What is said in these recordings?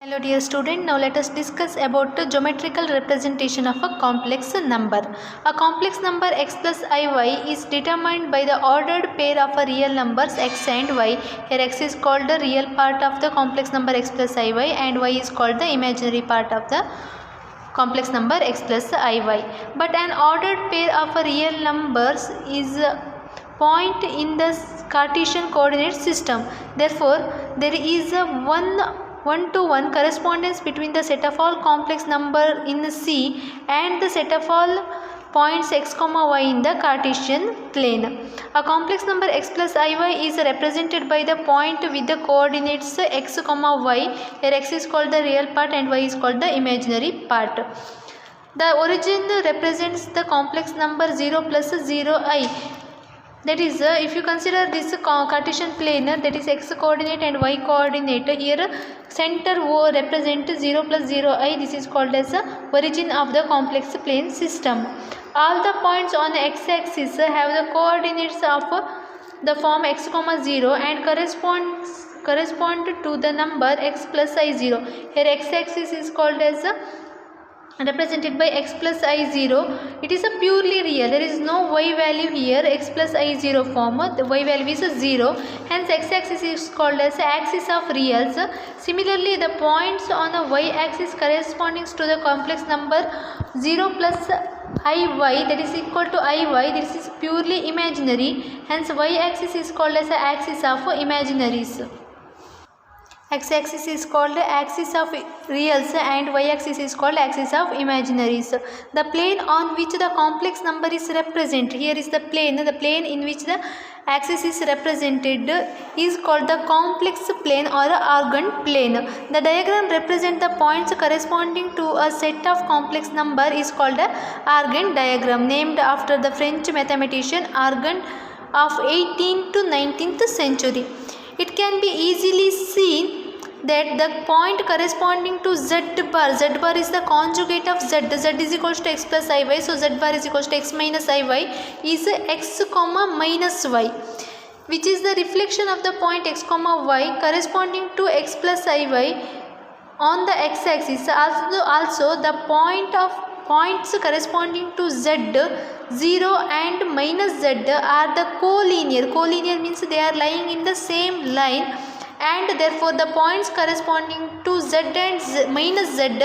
Hello dear student, now let us discuss about the geometrical representation of a complex number. A complex number x plus iy is determined by the ordered pair of a real numbers x and y. Here x is called the real part of the complex number x plus iy and y is called the imaginary part of the complex number x plus iy. But an ordered pair of a real numbers is a point in the Cartesian coordinate system. Therefore, there is a one-to-one correspondence between the set of all complex number in C and the set of all points x comma y in the Cartesian plane. A complex number x plus iy is represented by the point with the coordinates x comma y. Here x is called the real part and y is called the imaginary part. The origin represents the complex number 0 plus 0i. That is, if you consider this Cartesian plane, that is x coordinate and y coordinate, here center O represent 0 plus 0i. This is called as the origin of the complex plane system. All the points on the x-axis have the coordinates of the form x comma 0 and correspond to the number x plus i0. Here x-axis is called as represented by x plus i0. It is a purely real. There is no y value here. X plus i0 form. The y value is 0. Hence x-axis is called as axis of reals. Similarly, the points on the y-axis corresponding to the complex number 0 plus iy, that is equal to iy. This is purely imaginary. Hence y-axis is called as axis of imaginaries. X-axis is called axis of reals and y-axis is called axis of imaginaries. The plane on which the complex number is represented, here is the plane in which the axis is represented is called the complex plane or Argand plane. The diagram represents the points corresponding to a set of complex number is called a Argand diagram, named after the French mathematician Argand of 18th to 19th century. It can be easily seen that the point corresponding to z bar is the conjugate of z is equals to x plus iy, so z bar is equals to x minus iy is x comma minus y, which is the reflection of the point x comma y corresponding to x plus iy on the x-axis. Also the points corresponding to z, 0 and minus z are the collinear. Collinear means they are lying in the same line, and therefore the points corresponding to z and minus z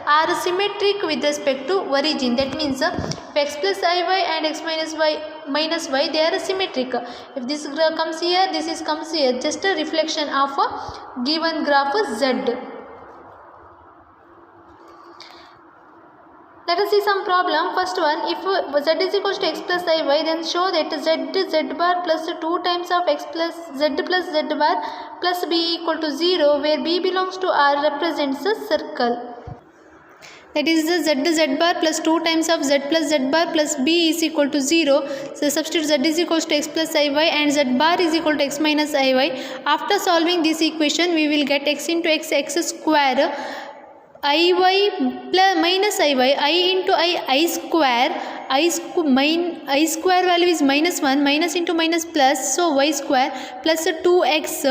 are symmetric with respect to origin. That means if x plus iy and x minus y they are symmetric. If this comes here, this comes here, just a reflection of a given graph z. Let us see some problem. First one, if z is equals to x plus iy, then show that z bar plus 2 times of x plus z bar plus b equal to 0, where b belongs to R represents a circle. That is the z bar plus 2 times of z bar plus b is equal to 0. So substitute z is equals to x plus iy and z bar is equal to x minus iy. After solving this equation, we will get x into x square, iy plus minus iy, I into I square, I square value is minus 1, minus into minus plus, so y square plus 2x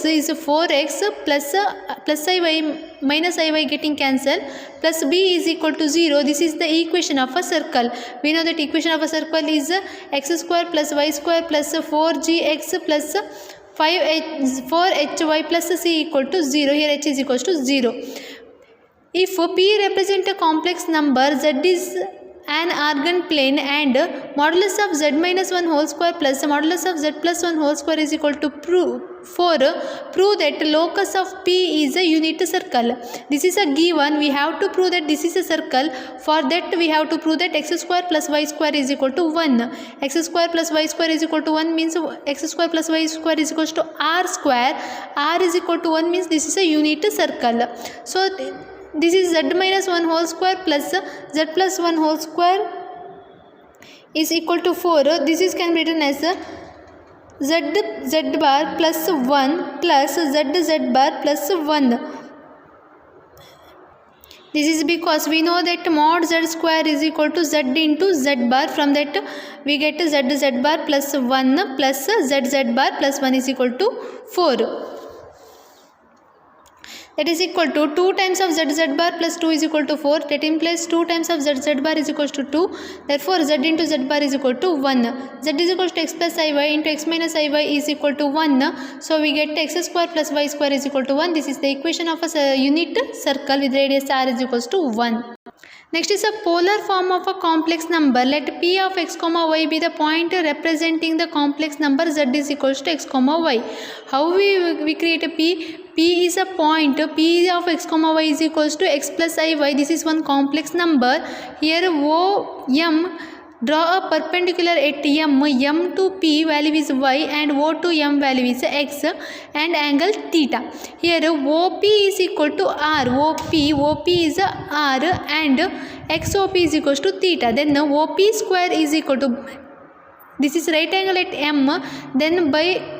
is 4x plus iy minus iy getting cancelled, plus b is equal to 0. This is the equation of a circle. We know that equation of a circle is x square plus y square plus 4gx plus 4hy plus c equal to 0. Here h is equals to 0. If p represent a complex number, z is an Argand plane and modulus of z minus 1 whole square plus modulus of z plus 1 whole square is equal to prove that locus of p is a unit circle. This is a given. We have to prove that this is a circle. For that we have to prove that x square plus y square is equal to 1. X square plus y square is equal to 1 means x square plus y square is equal to r square. R is equal to 1 means this is a unit circle. So this is z minus 1 whole square plus z plus 1 whole square is equal to 4. This is can be written as z bar plus 1 plus z bar plus 1. This is because we know that mod z square is equal to z into z bar. From that we get z bar plus 1 plus z bar plus 1 is equal to 4. that is equal to 2 times of z bar plus 2 is equal to 4. That implies 2 times of z bar is equal to 2. Therefore z into z bar is equal to 1. Z is equal to x plus iy into x minus iy is equal to 1. So we get x square plus y square is equal to 1. This is the equation of a unit circle with radius r is equal to 1. Next is a polar form of a complex number. Let p of x comma y be the point representing the complex number z is equals to x comma y. How we create a p? P is a point. P of x comma y is equals to x plus iy. This is one complex number. Here O m, draw a perpendicular at m to p value is y and O to m value is x and angle theta. Here OP is equal to r. OP is r and XOP is equals to theta. Then OP square is equal to, this is right angle at m, then by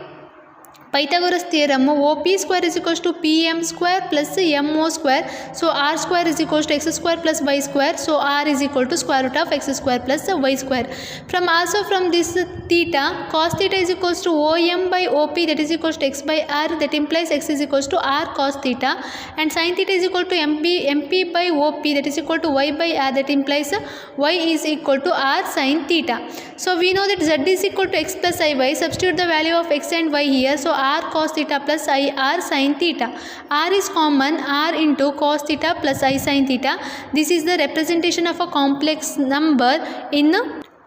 Pythagoras theorem OP square is equals to PM square plus MO square. So R square is equals to X square plus Y square. So R is equal to square root of X square plus Y square. From this theta, cos theta is equals to OM by OP, that is equals to X by R, that implies X is equals to R cos theta, and sin theta is equal to MP by OP, that is equal to Y by R, that implies Y is equal to R sin theta. So we know that Z is equal to X plus IY. Substitute the value of X and Y here. So R cos theta plus I R sin theta. R is common, R into cos theta plus I sin theta. This is the representation of a complex number in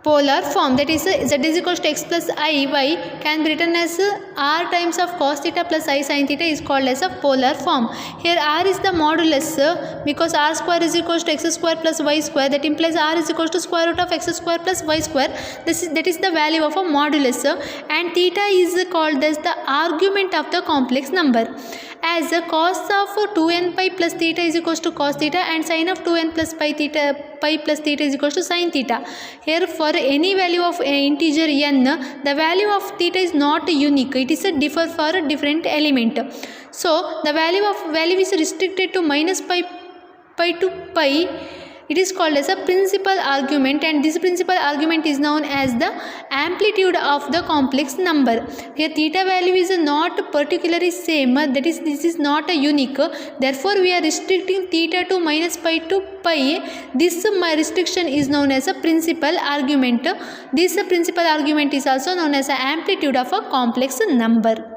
polar form, that is z is equals to x plus iy can be written as r times of cos theta plus I sin theta is called as a polar form. Here r is the modulus because r square is equals to x square plus y square, that implies r is equals to square root of x square plus y square. That is the value of a modulus, and theta is called as the argument of the complex number. As cos of 2n pi plus theta is equals to cos theta and sin of 2n plus pi plus theta is equals to sin theta. Here for any value of integer n, the value of theta is not unique, it is a differ for a different element. So the value is restricted to minus pi to pi. It is called as a principal argument, and this principal argument is known as the amplitude of the complex number. Here theta value is not particularly same, that is this is not a unique, therefore we are restricting theta to minus pi to pi. This restriction is known as a principal argument. This principal argument is also known as the amplitude of a complex number.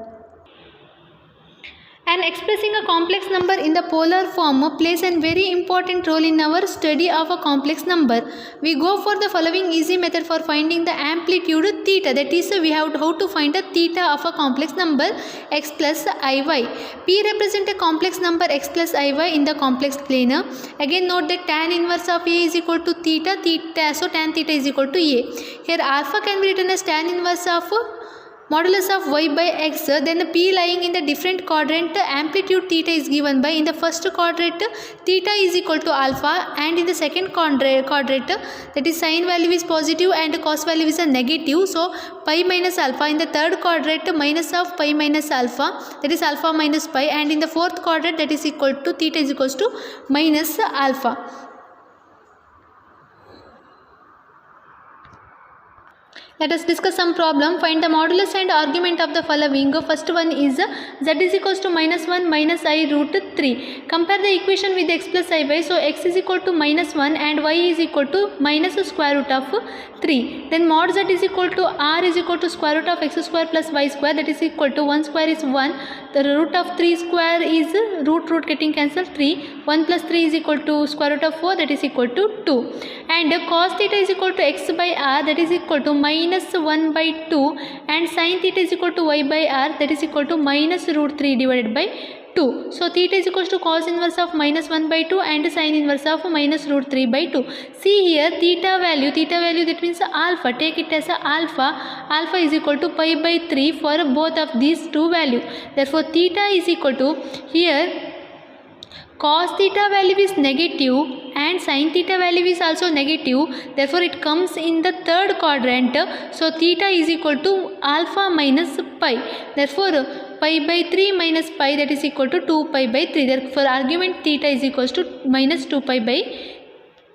And expressing a complex number in the polar form plays a very important role in our study of a complex number. We go for the following easy method for finding the amplitude theta, that is we have how to find the theta of a complex number x plus iy. P represent a complex number x plus iy in the complex plane. Again note that tan inverse of a is equal to theta, so tan theta is equal to a. Here alpha can be written as tan inverse of modulus of y by x, then p lying in the different quadrant, amplitude theta is given by, in the first quadrant theta is equal to alpha, and in the second quadrant that is sin value is positive and cos value is a negative, so pi minus alpha. In the third quadrant minus of pi minus alpha, that is alpha minus pi, and in the fourth quadrant that is equal to theta is equals to minus alpha. Let us discuss some problem. Find the modulus and argument of the following. First one is z is equals to minus 1 minus I root 3. Compare the equation with x plus iy. So x is equal to minus 1 and y is equal to minus square root of 3. Then mod z is equal to r is equal to square root of x square plus y square, that is equal to 1 square is 1. The root of 3 square is root getting cancelled 3. 1 plus 3 is equal to square root of 4, that is equal to 2. And cos theta is equal to x by r, that is equal to minus 1 by 2, and sin theta is equal to y by r, that is equal to minus root 3 divided by 2. So theta is equal to cos inverse of minus 1 by 2 and sin inverse of minus root 3 by 2. See here theta value that means alpha, take it as alpha is equal to pi by 3 for both of these two value. Therefore theta is equal to, here cos theta value is negative and sin theta value is also negative, therefore it comes in the third quadrant. So theta is equal to alpha minus pi, therefore pi by 3 minus pi, that is equal to 2 pi by 3. Therefore argument theta is equals to minus 2 pi by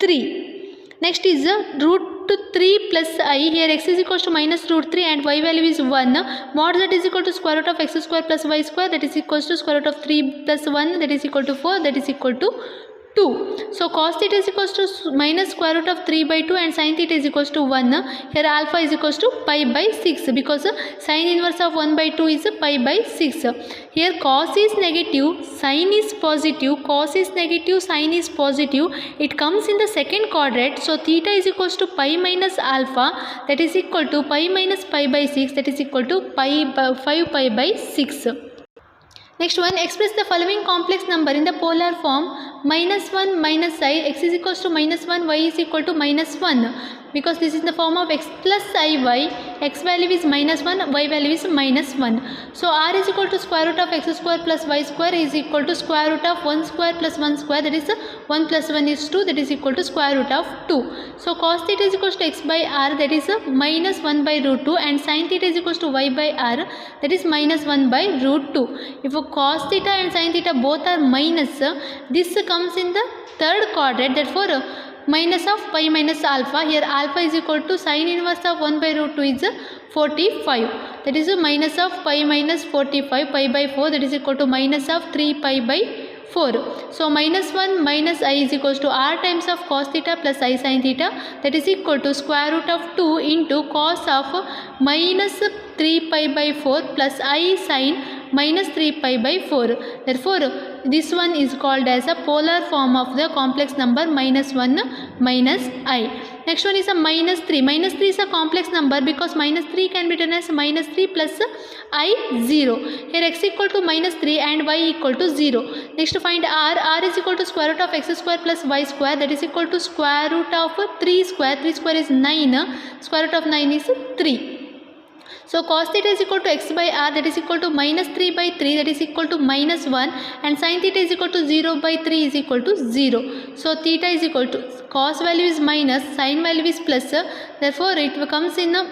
3. Next is root to 3 plus I. Here x is equals to minus root 3 and y value is 1. Mod z is equal to square root of x square plus y square, that is equals to square root of 3 plus 1, that is equal to 4, that is equal to 2. So cos theta is equals to minus square root of 3 by 2 and sin theta is equals to 1. Here alpha is equals to pi by 6 because sin inverse of 1 by 2 is pi by 6. Here cos is negative, sin is positive, cos is negative, sin is positive. It comes in the second quadrant. So theta is equals to pi minus alpha, that is equal to pi minus pi by 6, that is equal to 5 pi by 6. Next one, express the following complex number in the polar form minus 1 minus I, x is equals to minus 1, y is equal to minus 1, because this is in the form of x plus iy, x value is minus 1, y value is minus 1. So r is equal to square root of x square plus y square is equal to square root of 1 square plus 1 square, that is 1 plus 1 is 2, that is equal to square root of 2. So cos theta is equals to x by r, that is minus 1 by root 2, and sin theta is equals to y by r, that is minus 1 by root 2. If cos theta and sin theta both are minus, this comes in the third quadrant, therefore minus of pi minus alpha. Here alpha is equal to sin inverse of 1 by root 2 is 45, that is minus of pi minus 45, pi by 4, that is equal to minus of 3 pi by 4. So minus 1 minus I is equals to r times of cos theta plus I sin theta, that is equal to square root of 2 into cos of minus 3 pi by 4 plus I sin minus 3 pi by 4. Therefore this one is called as a polar form of the complex number minus 1 minus I. Next one is a minus 3. Minus 3 is a complex number because minus 3 can be written as minus 3 plus I 0. Here x equal to minus 3 and y equal to 0. Next to find r. R is equal to square root of x square plus y square, that is equal to square root of 3 square. 3 square is 9. Square root of 9 is 3. So cos theta is equal to x by r, that is equal to minus 3 by 3, that is equal to minus 1, and sin theta is equal to 0 by 3 is equal to 0. So theta is equal to cos value is minus, sin value is plus, therefore it comes in a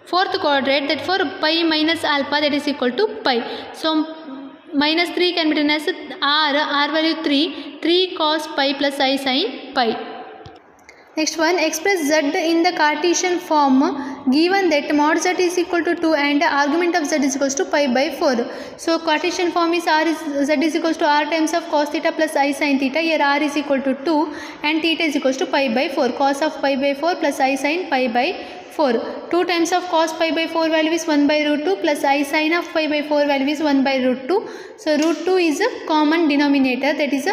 fourth quadrant, therefore pi minus alpha, that is equal to pi. So minus 3 can be written as r value 3 cos pi plus I sin pi. Next one, express z in the Cartesian form given that mod z is equal to 2 and argument of z is equal to pi by 4. So Cartesian form is z is equal to r times of cos theta plus I sin theta. Here r is equal to 2 and theta is equal to pi by 4. Cos of pi by 4 plus I sin pi by 4. 2 times of cos pi by 4 value is 1 by root 2 plus I sin of pi by 4 value is 1 by root 2. So root 2 is a common denominator, that is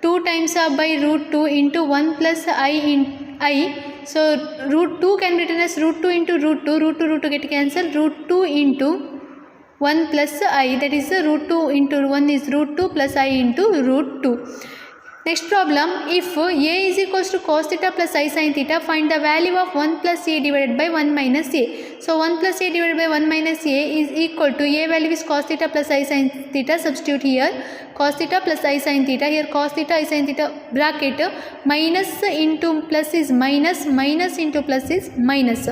2 times by root 2 into 1 plus I in I. So root 2 can be written as root 2 into root 2. Root 2 get cancelled. Root 2 into 1 plus I, that is root 2 into 1 is root 2 plus I into root 2. Next problem, if a is equals to cos theta plus I sin theta, find the value of 1 plus a divided by 1 minus a. So 1 plus a divided by 1 minus a is equal to a value is cos theta plus I sin theta. Substitute here cos theta plus I sin theta. Here cos theta I sin theta bracket minus into plus is minus, minus into plus is minus.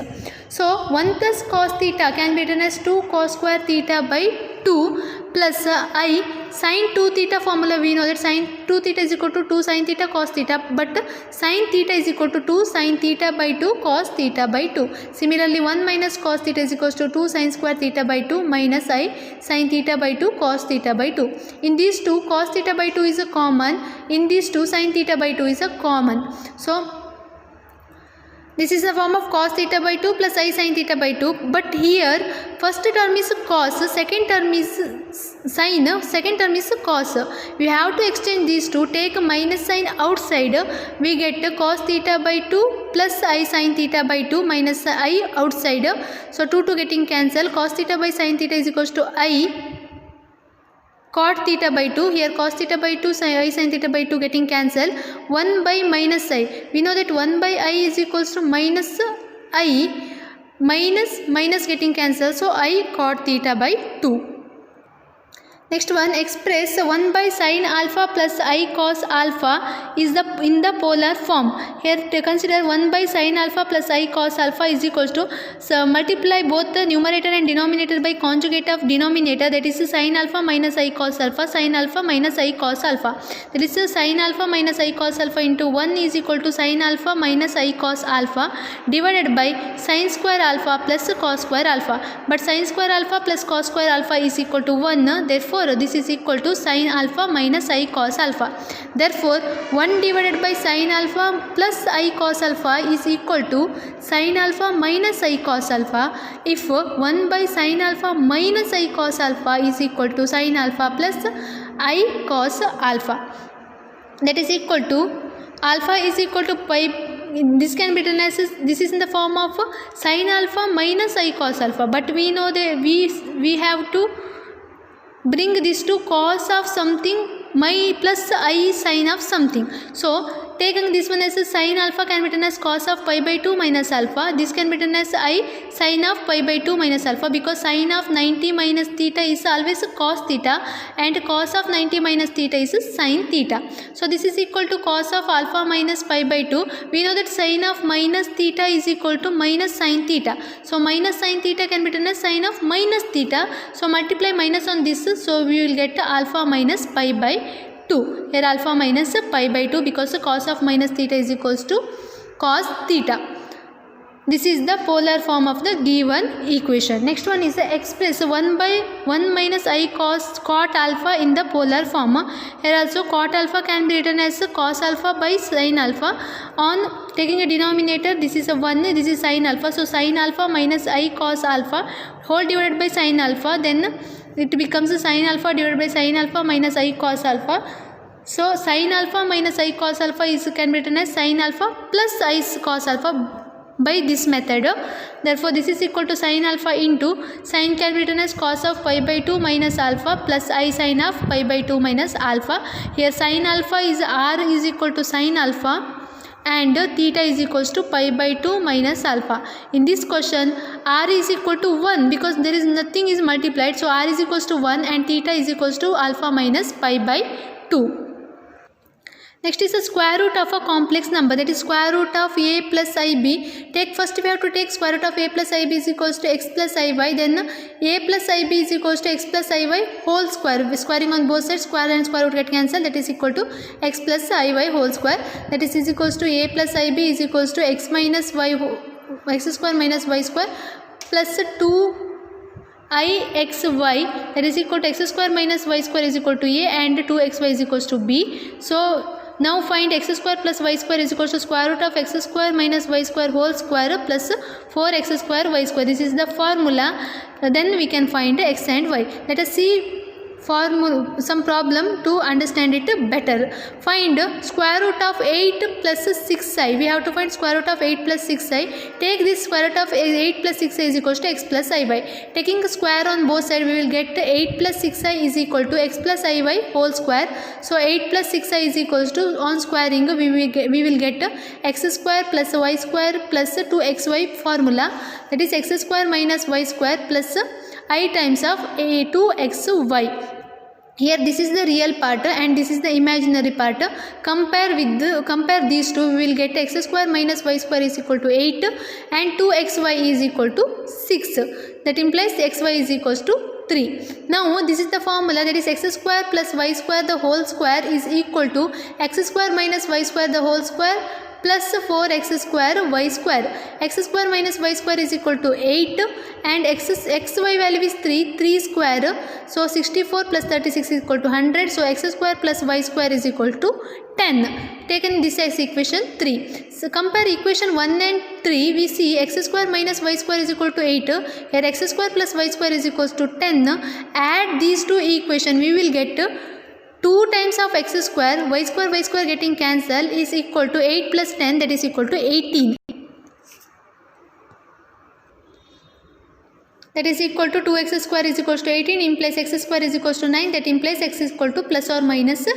So 1 plus cos theta can be written as 2 cos square theta by 2 plus I sin 2 theta formula. We know that sin 2 theta is equal to 2 sin theta cos theta, but sin theta is equal to 2 sin theta by 2 cos theta by 2. Similarly 1 minus cos theta is equal to 2 sin square theta by 2 minus I sin theta by 2 cos theta by 2. In these two cos theta by 2 is a common, in these two sin theta by 2 is a common. So this is a form of cos theta by 2 plus I sin theta by 2. But here first term is cos, second term is sin, second term is cos. We have to exchange these two. Take minus sign outside. We get cos theta by 2 plus I sin theta by 2 minus I outside. So 2 getting cancelled. Cos theta by sin theta is equals to I cot theta by 2. Here cos theta by 2 I sin theta by 2 getting cancelled. 1 by minus I. We know that 1 by I is equals to minus I, minus getting cancelled. So I cot theta by 2. Next one, express 1 by sin alpha plus I cos alpha is in the polar form. Here consider 1 by sin alpha plus I cos alpha is equals to, so multiply both the numerator and denominator by conjugate of denominator, that is sin alpha minus I cos alpha, sin alpha minus I cos alpha. That is sin alpha minus I cos alpha into 1 is equal to sin alpha minus I cos alpha divided by sin square alpha plus cos square alpha. But sin square alpha plus cos square alpha is equal to 1. Therefore this is equal to sin alpha minus I cos alpha. Therefore 1 divided by sin alpha plus I cos alpha is equal to sin alpha minus I cos alpha. If 1 by sin alpha minus I cos alpha is equal to sin alpha plus I cos alpha, that is equal to alpha is equal to pi. This can be written as, this is in the form of sin alpha minus I cos alpha, but we know that we have to bring this to cos of something plus I sin of something. So taking this one as a sin alpha can be written as cos of pi by 2 minus alpha. This can be written as I sin of pi by 2 minus alpha, because sin of 90 minus theta is always cos theta and cos of 90 minus theta is sin theta. So this is equal to cos of alpha minus pi by 2. We know that sin of minus theta is equal to minus sin theta. So minus sin theta can be written as sin of minus theta. So multiply minus on this, so we will get alpha minus pi by 2. Here alpha minus pi by 2, because the cos of minus theta is equals to cos theta. This is the polar form of the given equation. Next one is express 1 by 1 minus I cot alpha in the polar form. Here also cot alpha can be written as cos alpha by sin alpha. On taking a denominator, this is a 1, this is sin alpha. So sin alpha minus I cos alpha whole divided by sin alpha, then it becomes a sin alpha divided by sin alpha minus I cos alpha. So sin alpha minus I cos alpha can be written as sin alpha plus I cos alpha by this method. Therefore this is equal to sin alpha into sin can be written as cos of pi by 2 minus alpha plus I sin of pi by 2 minus alpha. Here sin alpha is r is equal to sin alpha and theta is equals to pi by 2 minus alpha. In this question r is equal to 1 because there is nothing is multiplied, so r is equals to 1 and theta is equals to alpha minus pi by 2. Next is the square root of a complex number, that is square root of a plus ib. First we have to take square root of a plus ib is equals to x plus iy, then a plus ib is equals to x plus iy whole square. Squaring on both sides, square and square root get cancelled, that is equal to x plus iy whole square, that is equals to a plus ib is equals to x minus y, x square minus y square plus 2 ixy, that is equal to x square minus y square is equal to a and 2xy is equals to b. So now find x square plus y square is equals to square root of x square minus y square whole square plus 4x square y square. This is the formula. Then we can find x and y. Let us see some problem to understand it better. Find square root of 8 plus 6i. We have to find square root of 8 plus 6i. Take this square root of 8 plus 6i is equals to x plus iy. Taking square on both sides, we will get 8 plus 6i is equal to x plus iy whole square. So 8 plus 6i is equals to, on squaring we will get x square plus y square plus 2xy formula, that is x square minus y square plus I times of a 2xy. Here this is the real part and this is the imaginary part. Compare these two, we will get x square minus y square is equal to 8 and 2xy is equal to 6. That implies xy is equals to 3. Now this is the formula, that is x square plus y square the whole square is equal to x square minus y square the whole square plus 4x square y square. X square minus y square is equal to 8 and xy value is 3 square. So 64 plus 36 is equal to 100. So x square plus y square is equal to 10. Taken this as equation 3. So compare equation 1 and 3. We see x square minus y square is equal to 8. Here x square plus y square is equals to 10. Add these two equations, we will get 2 times of x square, y square getting cancelled is equal to 8 plus 10, that is equal to 18. That is equal to 2x square is equals to 18, implies x square is equals to 9, that implies x is equal to plus or minus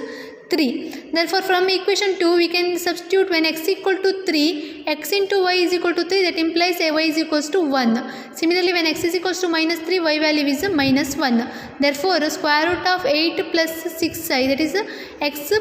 3. Therefore, from equation 2 we can substitute when x equal to 3, x into y is equal to 3, that implies y is equals to 1. Similarly, when x is equals to minus 3, y value is minus 1. Therefore, square root of 8 plus 6i, that is x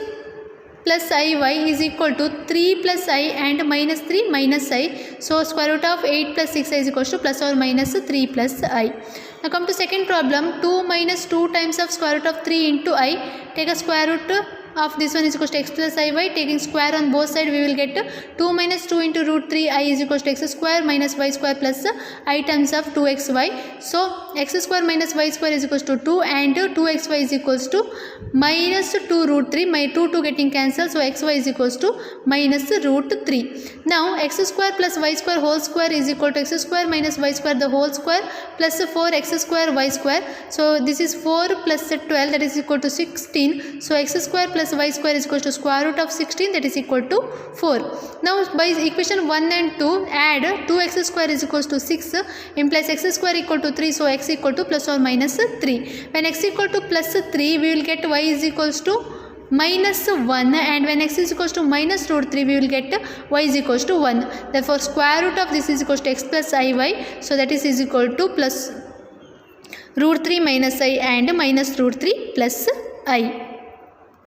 plus iy is equal to 3 plus I and minus 3 minus I. So, square root of 8 plus 6i is equals to plus or minus 3 plus I. Now come to second problem. 2 minus 2 times of square root of 3 into I. Take a square root of this one is equals to x plus iy. Taking square on both sides, we will get 2 minus 2 into root 3 I is equals to x square minus y square plus I times of 2xy. So, x square minus y square is equals to 2 and 2xy is equals to minus 2 root 3. My 2 getting cancelled. So, xy is equals to minus root 3. Now, x square plus y square whole square is equal to x square minus y square the whole square plus 4x square y square. So, this is 4 plus 12, that is equal to 16. So, x square plus y square is equal to square root of 16, that is equal to 4. Now, by equation 1 and 2, add 2x square is equal to 6, implies x square equal to 3. So, x equal to plus or minus 3. When x equal to plus 3, we will get y is equals to minus 1, and when x is equals to minus root 3, we will get y is equals to 1. Therefore, square root of this is equals to x plus iy. So, that is equal to plus root 3 minus I and minus root 3 plus I.